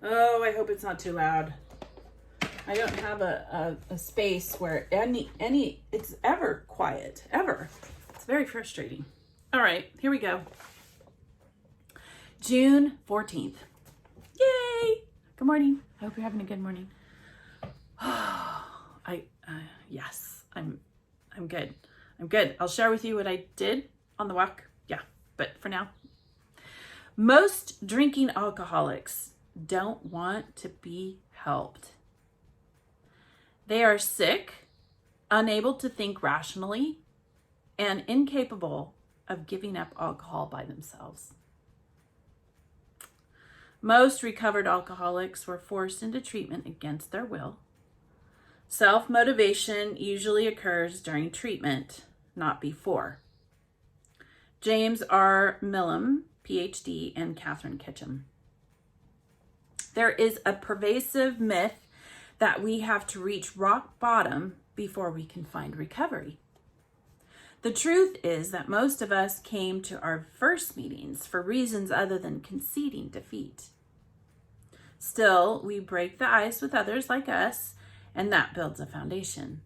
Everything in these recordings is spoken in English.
Oh, I hope it's not too loud. I don't have a space where it's ever quiet, ever. It's very frustrating. All right, here we go. June 14th. Yay! Good morning. I hope you're having a good morning. Yes, I'm good. I'm good. I'll share with you what I did on the walk. Yeah, but for now. Most drinking alcoholics don't want to be helped. They are sick, unable to think rationally, and incapable of giving up alcohol by themselves. Most recovered alcoholics were forced into treatment against their will. Self-motivation usually occurs during treatment, not before. James R. Millam, PhD, and Catherine Ketchum. There is a pervasive myth that we have to reach rock bottom before we can find recovery. The truth is that most of us came to our first meetings for reasons other than conceding defeat. Still, we break the ice with others like us, and that builds a foundation.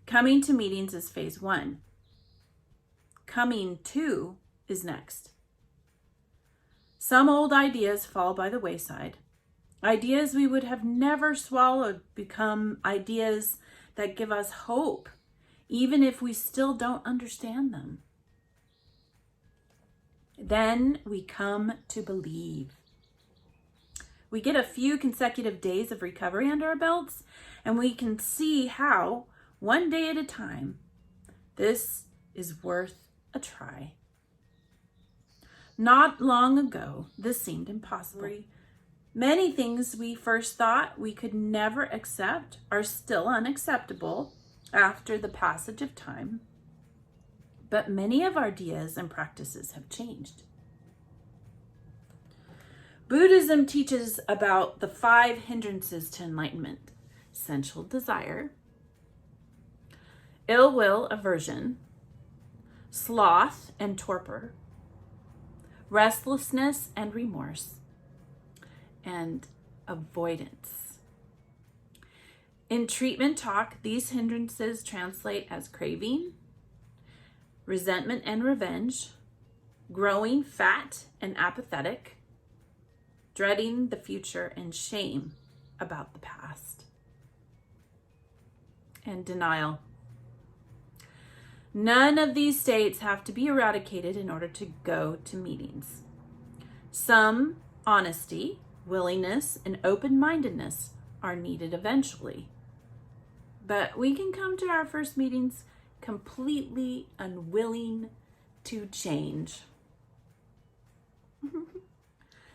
Coming to meetings is phase 1. Coming to is next. Some old ideas fall by the wayside. Ideas we would have never swallowed become ideas that give us hope, even if we still don't understand them. Then we come to believe. We get a few consecutive days of recovery under our belts, and we can see how, one day at a time, this is worth a try. Not long ago, this seemed impossible. Many things we first thought we could never accept are still unacceptable after the passage of time, but many of our ideas and practices have changed. Buddhism teaches about the 5 hindrances to enlightenment: sensual desire, ill will, aversion, sloth and torpor, restlessness and remorse, and avoidance. In treatment talk, these hindrances translate as craving, resentment and revenge, growing fat and apathetic, dreading the future, and shame about the past, and denial. None of these states have to be eradicated in order to go to meetings. Some honesty, willingness, and open-mindedness are needed eventually. But we can come to our first meetings completely unwilling to change.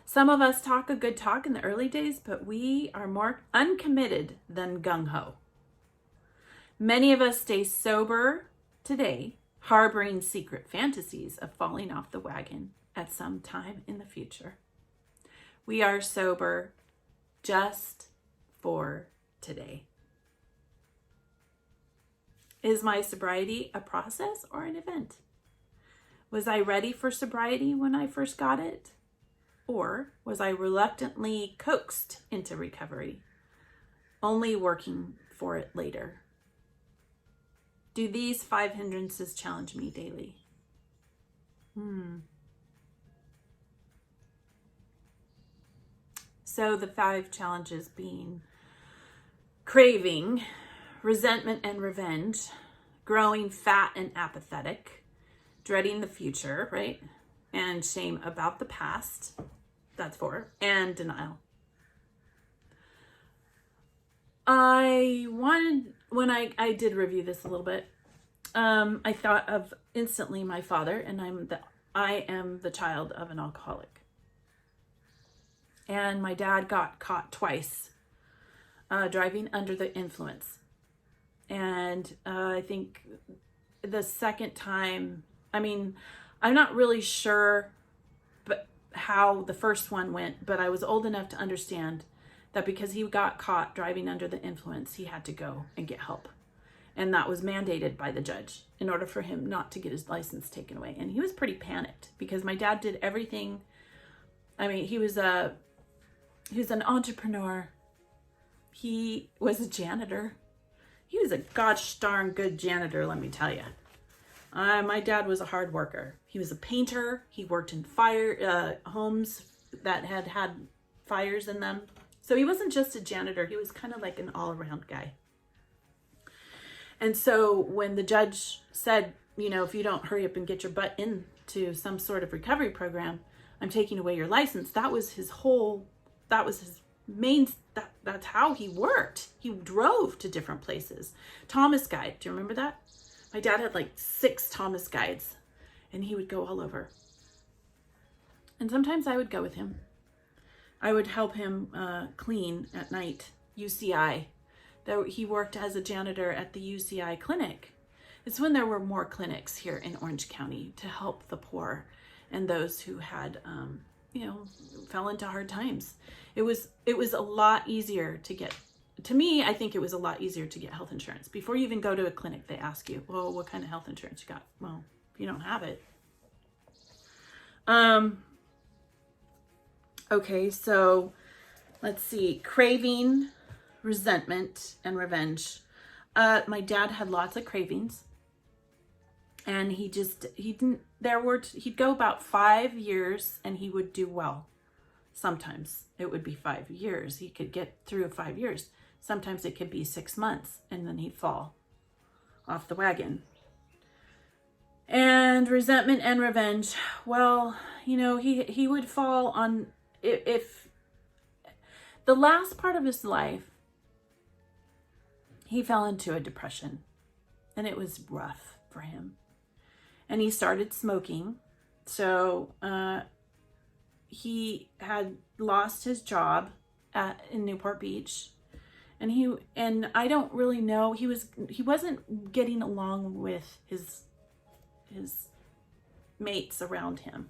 Some of us talk a good talk in the early days, but we are more uncommitted than gung-ho. Many of us stay sober today, harboring secret fantasies of falling off the wagon at some time in the future. We are sober just for today. Is my sobriety a process or an event? Was I ready for sobriety when I first got it? Or was I reluctantly coaxed into recovery, only working for it later? Do these 5 hindrances challenge me daily? So the 5 challenges being craving, resentment and revenge, growing fat and apathetic, dreading the future, right? And shame about the past. That's 4. And denial. When I did review this a little bit, I thought of instantly my father, and I am the child of an alcoholic. And my dad got caught twice driving under the influence. And I think the second time, I'm not really sure how the first one went, but I was old enough to understand that because he got caught driving under the influence, he had to go and get help. And that was mandated by the judge in order for him not to get his license taken away. And he was pretty panicked because my dad did everything. He was who's an entrepreneur. He was a janitor. He was a gosh darn good janitor, let me tell you. My dad was a hard worker. He was a painter. He worked in homes that had fires in them. So he wasn't just a janitor. He was kind of like an all-around guy. And so when the judge said, you know, if you don't hurry up and get your butt into some sort of recovery program, I'm taking away your license. That's how he worked. He drove to different places. Thomas Guide, do you remember that? My dad had like 6 Thomas Guides, and he would go all over. And sometimes I would go with him. I would help him clean at night, UCI. He worked as a janitor at the UCI clinic. It's when there were more clinics here in Orange County to help the poor and those who had, fell into hard times. It was a lot easier to get. To me, I think it was a lot easier to get health insurance. Before you even go to a clinic, they ask you, well, what kind of health insurance you got? Well, if you don't have it. Okay, so let's see. Craving, resentment, and revenge. My dad had lots of cravings. And he'd go about 5 years and he would do well. Sometimes it would be 5 years. He could get through 5 years. Sometimes it could be 6 months and then he'd fall off the wagon. And resentment and revenge. Well, he would fall on, if the last part of his life, he fell into a depression and it was rough for him. And he started smoking. So he had lost his job in Newport Beach. And I don't really know, he wasn't getting along with his mates around him.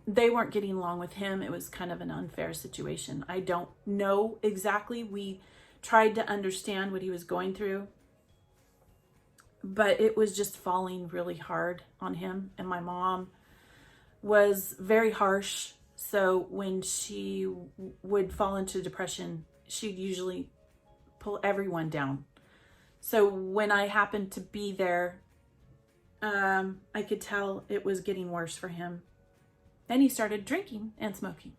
They weren't getting along with him. It was kind of an unfair situation. I don't know exactly. We tried to understand what he was going through, but it was just falling really hard on him. And my mom was very harsh. So when she would fall into depression, she'd usually pull everyone down. So when I happened to be there, I could tell it was getting worse for him. Then he started drinking and smoking.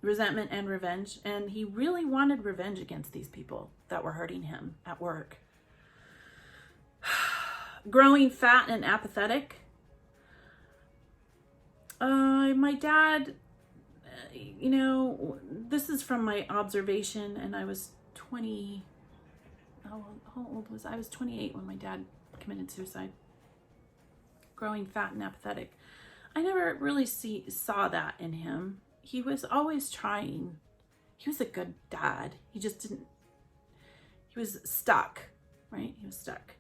Resentment and revenge. And he really wanted revenge against these people that were hurting him at work. Growing fat and apathetic. My dad, this is from my observation, and I was 20. How old was I? I was 28 when my dad committed suicide. Growing fat and apathetic. I never really saw that in him. He was always trying. He was a good dad. He just didn't. He was stuck, right? He was stuck.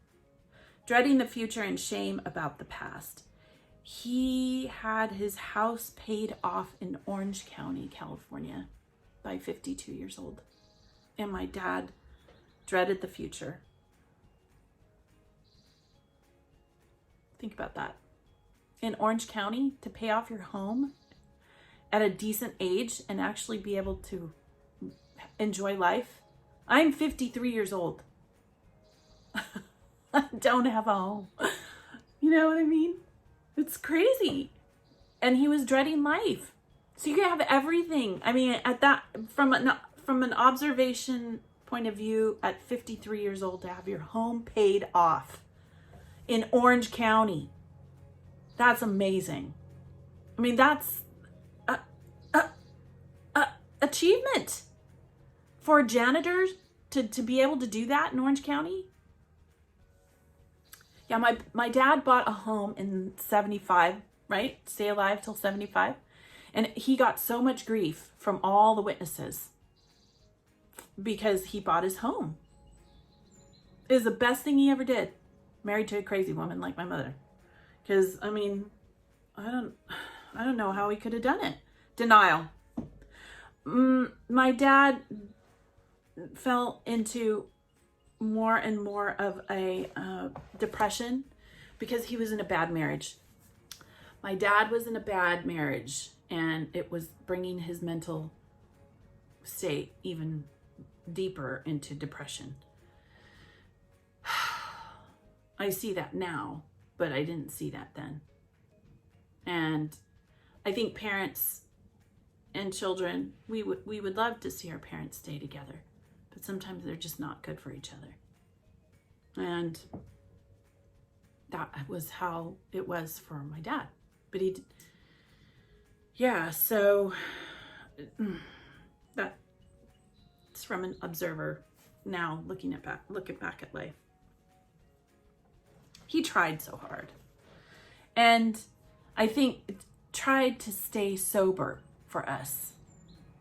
Dreading the future and shame about the past. He had his house paid off in Orange County, California by 52 years old. And my dad dreaded the future. Think about that. In Orange County, to pay off your home at a decent age and actually be able to enjoy life. I'm 53 years old. I don't have a home. You know what I mean? It's crazy. And he was dreading life. So you can have everything. I mean, at that, from an observation point of view, at 53 years old, to have your home paid off in Orange County. That's amazing. I mean, that's achievement for janitors to be able to do that in Orange County. Yeah, my dad bought a home in 75, right? Stay alive till 75. And he got so much grief from all the witnesses because he bought his home. It was the best thing he ever did. Married to a crazy woman like my mother. Because, I mean, I don't know how he could have done it. Denial. My dad fell into more and more of a depression because he was in a bad marriage. My dad was in a bad marriage. And it was bringing his mental state even deeper into depression. I see that now, but I didn't see that then. And I think parents and children, we would love to see our parents stay together, but sometimes they're just not good for each other. And that was how it was for my dad. But so that's from an observer now, looking back at life. He tried so hard, and I think tried to stay sober for us.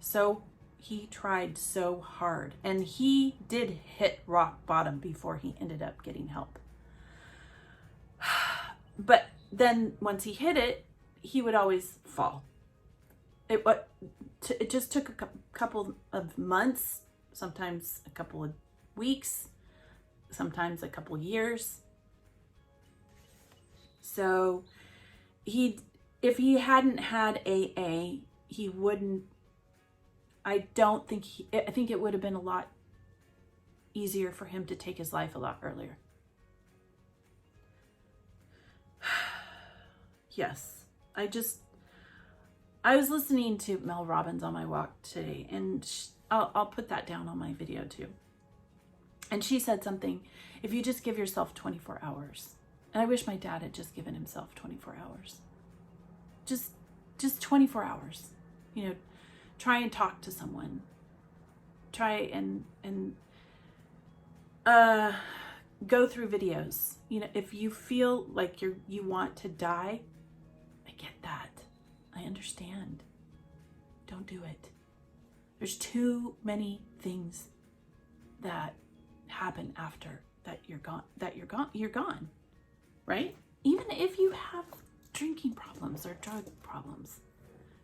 So he tried so hard, and he did hit rock bottom before he ended up getting help. But then once he hit it, he would always fall. It just took a couple of months, sometimes a couple of weeks, sometimes a couple of years. So if he hadn't had AA, he wouldn't, I think it would have been a lot easier for him to take his life a lot earlier. Yes, I was listening to Mel Robbins on my walk today, and I'll put that down on my video too. And she said something, if you just give yourself 24 hours, and I wish my dad had just given himself 24 hours. Just 24 hours. Try and talk to someone. Try and go through videos. If you feel like you want to die, I get that. I understand. Don't do it. There's too many things that happen after that you're gone. Right? Even if you have drinking problems or drug problems,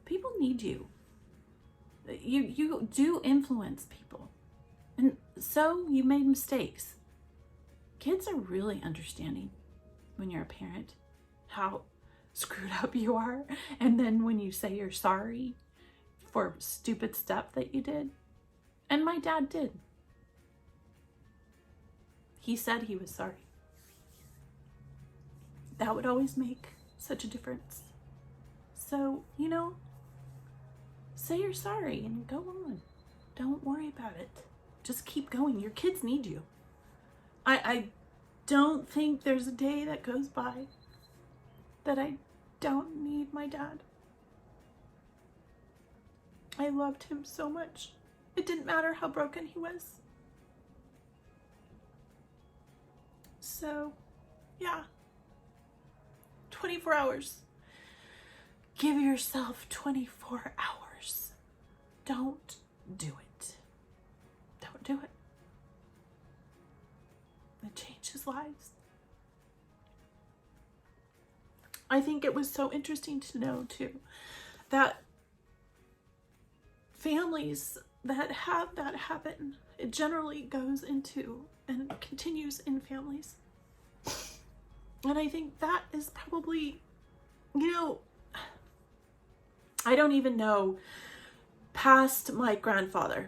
people need you. You do influence people. And so you made mistakes. Kids are really understanding when you're a parent how screwed up you are. And then when you say you're sorry for stupid stuff that you did. And my dad did. He said he was sorry. That would always make such a difference. So, say you're sorry and go on. Don't worry about it. Just keep going. Your kids need you. I don't think there's a day that goes by that I don't need my dad. I loved him so much. It didn't matter how broken he was. So, yeah. 24 hours. Give yourself 24 hours. Don't do it. Don't do it. It changes lives. I think it was so interesting to know too that families that have that happen, it generally goes into and continues in families. And I think that is probably, I don't even know past my grandfather's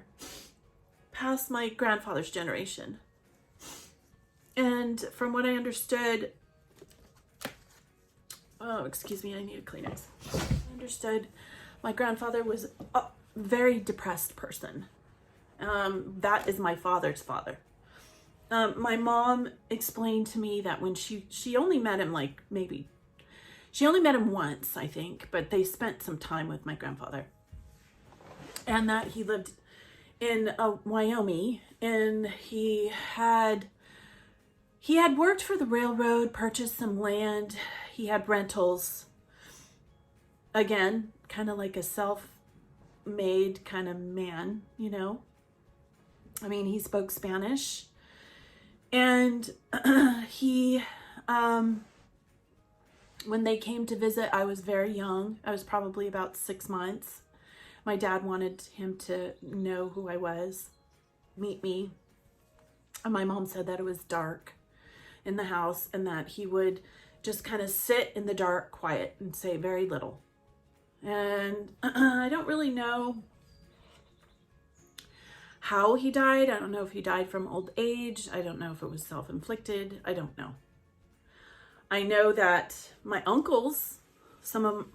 generation. And from what I understood, excuse me, I need a Kleenex. I understood my grandfather was a very depressed person. That is my father's father. My mom explained to me that when she only met him she only met him once, I think, but they spent some time with my grandfather. And that he lived in Wyoming, and he had worked for the railroad, purchased some land. He had rentals. Again, kind of like a self-made kind of man, I mean, he spoke Spanish. And he, when they came to visit, I was very young. I was probably about 6 months. My dad wanted him to know who I was, meet me. And my mom said that it was dark in the house and that he would just kind of sit in the dark, quiet, and say very little. And I don't really know how he died. I don't know if he died from old age. I don't know if it was self-inflicted. I don't know. I know that my uncles, some of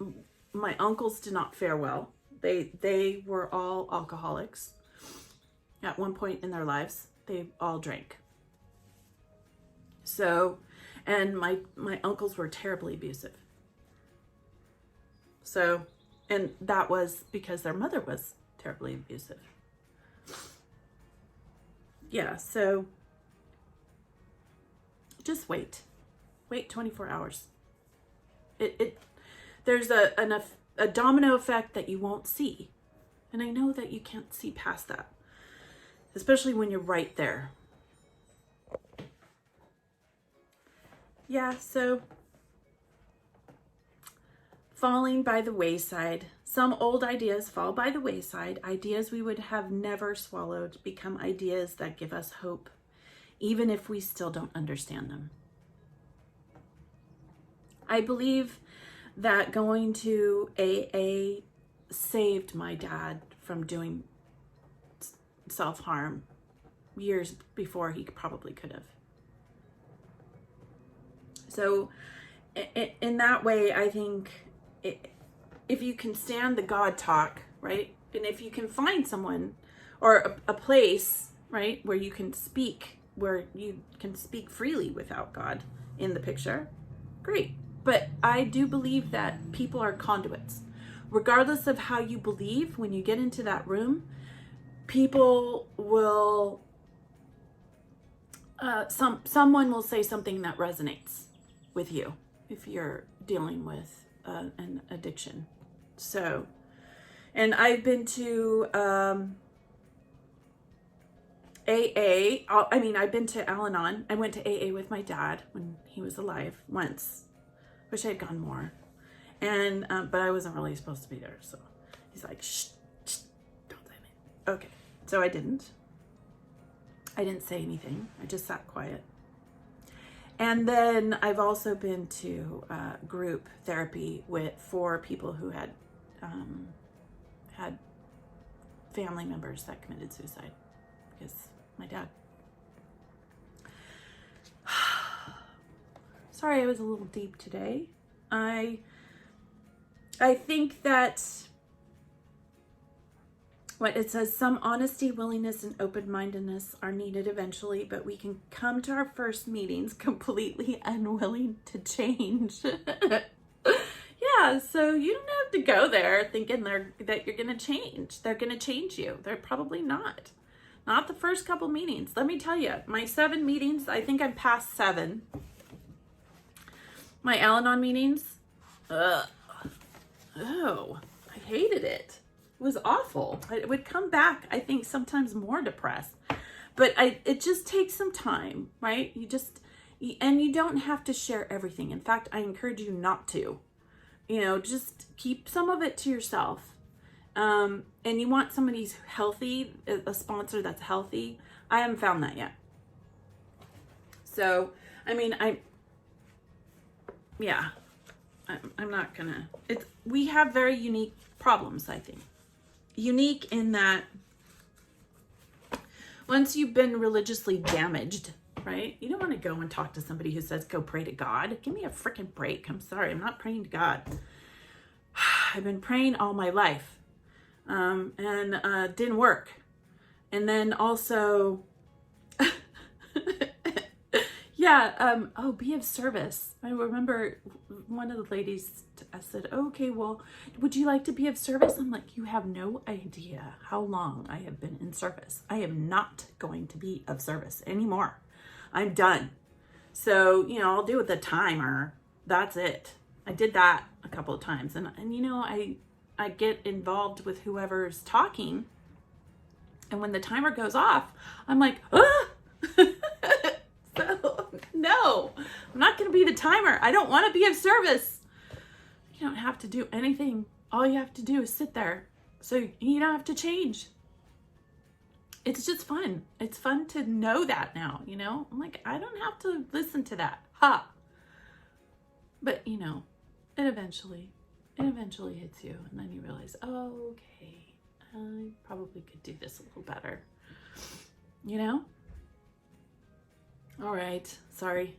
my uncles did not fare well. They were all alcoholics at one point in their lives. They all drank. So, and my uncles were terribly abusive. So, and that was because their mother was terribly abusive. Yeah, so just wait 24 hours. There's a domino effect that you won't see. And I know that you can't see past that, especially when you're right there. Yeah, so falling by the wayside. Some old ideas fall by the wayside. Ideas we would have never swallowed become ideas that give us hope, even if we still don't understand them. I believe that going to AA saved my dad from doing self-harm years before he probably could have. So in that way, I think if you can stand the God talk, right? And if you can find someone or a place, right, where you can speak freely without God in the picture, great. But I do believe that people are conduits. Regardless of how you believe, when you get into that room, people will, someone will say something that resonates with you if you're dealing with an addiction. So, and I've been to AA. I've been to Al-Anon. I went to AA with my dad when he was alive once. Wish I had gone more. And but I wasn't really supposed to be there, so he's like, shh, don't say anything. Okay, so I didn't say anything. I just sat quiet. And then I've also been to group therapy for people who had family members that committed suicide, because my dad. Sorry, I was a little deep today. I think that what it says, some honesty, willingness, and open-mindedness are needed eventually, but we can come to our first meetings completely unwilling to change. Yeah, so you don't have to go there thinking that you're going to change. They're going to change you. They're probably not. Not the first couple meetings. Let me tell you, my 7 meetings, I think I'm past 7. My Al-Anon meetings, oh, I hated it. It was awful. I would come back, I think, sometimes more depressed. But it just takes some time, right? And you don't have to share everything. In fact, I encourage you not to. Just keep some of it to yourself. And you want somebody who's healthy, a sponsor that's healthy. I haven't found that yet. So, I'm not gonna, we have very unique problems, I think. Unique in that once you've been religiously damaged, right? You don't want to go and talk to somebody who says, go pray to God. Give me a freaking break. I'm sorry. I'm not praying to God. I've been praying all my life. And didn't work. And then also, be of service. I remember one of the ladies said, okay, well, would you like to be of service? I'm like, you have no idea how long I have been in service. I am not going to be of service anymore. I'm done. So, I'll do it with the timer. That's it. I did that a couple of times. And I get involved with whoever's talking. And when the timer goes off, I'm like, ah! So, no, I'm not going to be the timer. I don't want to be of service. You don't have to do anything. All you have to do is sit there. So you don't have to change. It's just fun. It's fun to know that now, I'm like, I don't have to listen to that. Ha. But, it eventually it eventually hits you, and then you realize, oh, okay, I probably could do this a little better, you know? All right, sorry.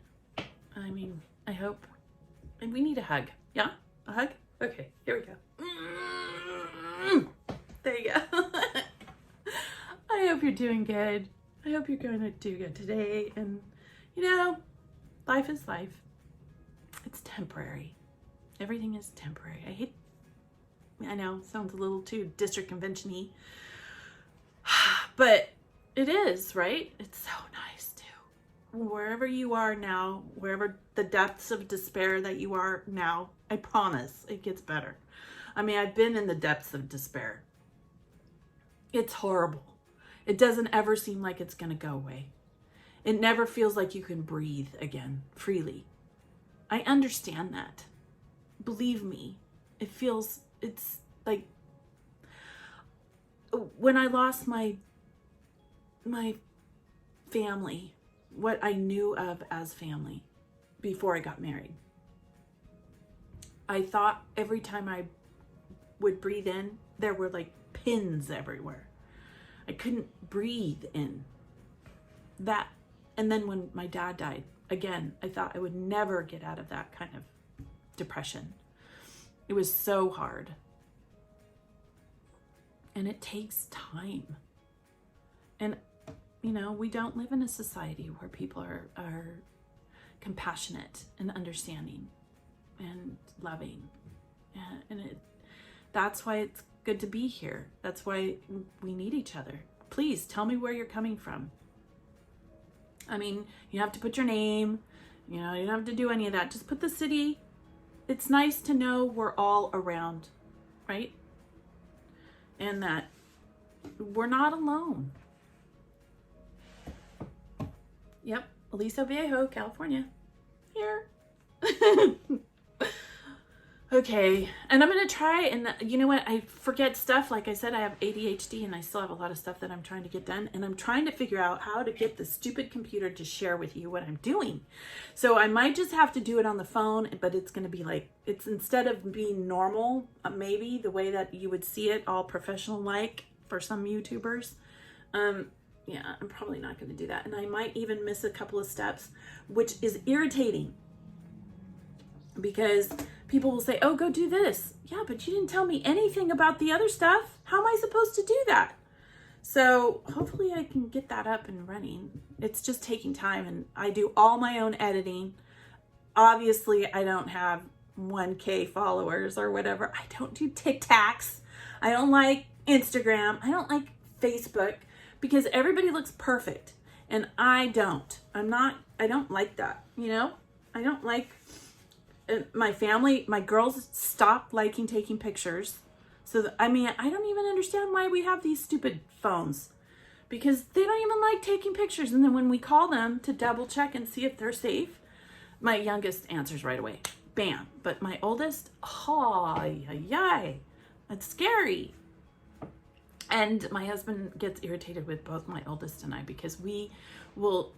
I mean, I hope, and we need a hug. Yeah, a hug? Okay, here we go. There you go. I hope you're doing good. I hope you're going to do good today. And, you know, life is life. It's temporary. Everything is temporary. I know, sounds a little too district convention-y, but it is, right? It's so nice too. Wherever you are now, wherever the depths of despair that you are now, I promise it gets better. I mean, I've been in the depths of despair. It's horrible. It doesn't ever seem like it's going to go away. It never feels like you can breathe again freely. I understand that. Believe me, it's like when I lost my family, what I knew of as family before I got married. I thought every time I would breathe in, there were like pins everywhere. I couldn't breathe in that. And then when my dad died, again, I thought I would never get out of that kind of depression. It was so hard. And it takes time. And, you know, we don't live in a society where people are compassionate and understanding and loving. And that's why it's good to be here. That's why we need each other. Please tell me where you're coming from. I mean, you have to put your name, you know, you don't have to do any of that. Just put the city. It's nice to know we're all around, right? And that we're not alone. Yep, Aliso Viejo, California. Here. Okay, and I'm going to try, and you know what, I forget stuff. Like I said, I have ADHD, and I still have a lot of stuff that I'm trying to get done, and I'm trying to figure out how to get the stupid computer to share with you what I'm doing. So I might just have to do it on the phone, but it's going to be like, it's instead of being normal, maybe the way that you would see it, all professional-like for some YouTubers. Yeah, I'm probably not going to do that, and I might even miss a couple of steps, which is irritating. Because people will say, oh, go do this. Yeah, but you didn't tell me anything about the other stuff. How am I supposed to do that? So hopefully I can get that up and running. It's just taking time, and I do all my own editing. Obviously, I don't have 1K followers or whatever. I don't do TikToks. I don't like Instagram. I don't like Facebook because everybody looks perfect, and I don't. I don't like that, you know? I don't like... My family, my girls stopped liking taking pictures. So, I mean, I don't even understand why we have these stupid phones. Because they don't even like taking pictures. And then when we call them to double check and see if they're safe, my youngest answers right away. Bam. But my oldest, that's scary. And my husband gets irritated with both my oldest and I because we will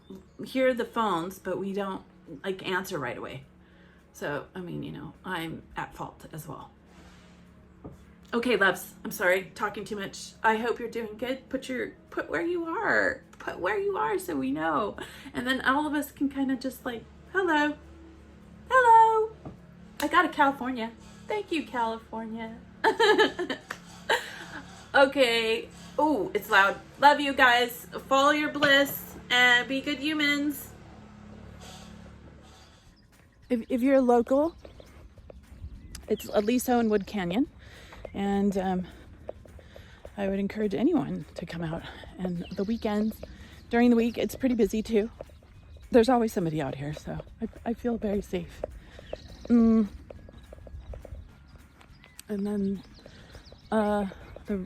hear the phones, but we don't like answer right away. So, I mean, you know, I'm at fault as well. Okay, loves, I'm sorry, talking too much. I hope you're doing good. Put where you are. Put where you are so we know. And then all of us can kind of just like, hello. Hello. I got a California. Thank you, California. Okay. Oh, it's loud. Love you guys. Follow your bliss and be good humans. If you're local, it's Aliso and Wood Canyon, and I would encourage anyone to come out. And the weekends, during the week, it's pretty busy too. There's always somebody out here, so I feel very safe. And then the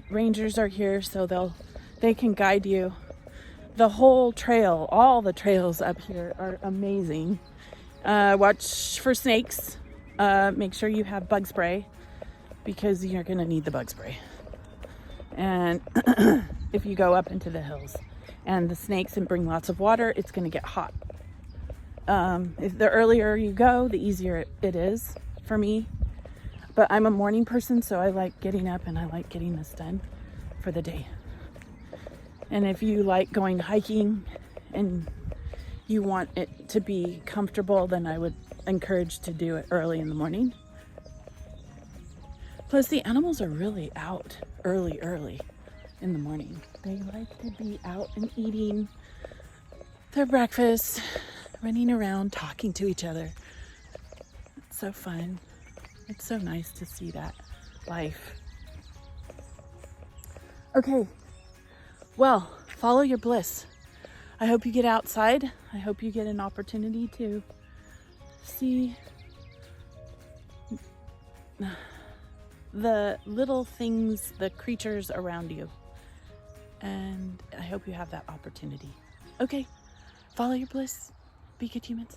rangers are here, so they can guide you. The whole trail, all the trails up here are amazing. Watch for snakes. Make sure you have bug spray because you're going to need the bug spray. And if you go up into the hills and the snakes and bring lots of water, it's going to get hot. If the earlier you go, the easier it is for me. But I'm a morning person, so I like getting up and I like getting this done for the day. And if you like going hiking and you want it to be comfortable, then I would encourage to do it early in the morning. Plus, the animals are really out early in the morning. They like to be out and eating their breakfast, running around, talking to each other. It's so fun. It's so nice to see that life. Okay, well, follow your bliss. I hope you get outside. I hope you get an opportunity to see the little things, the creatures around you. And I hope you have that opportunity. Okay, follow your bliss. Be good humans.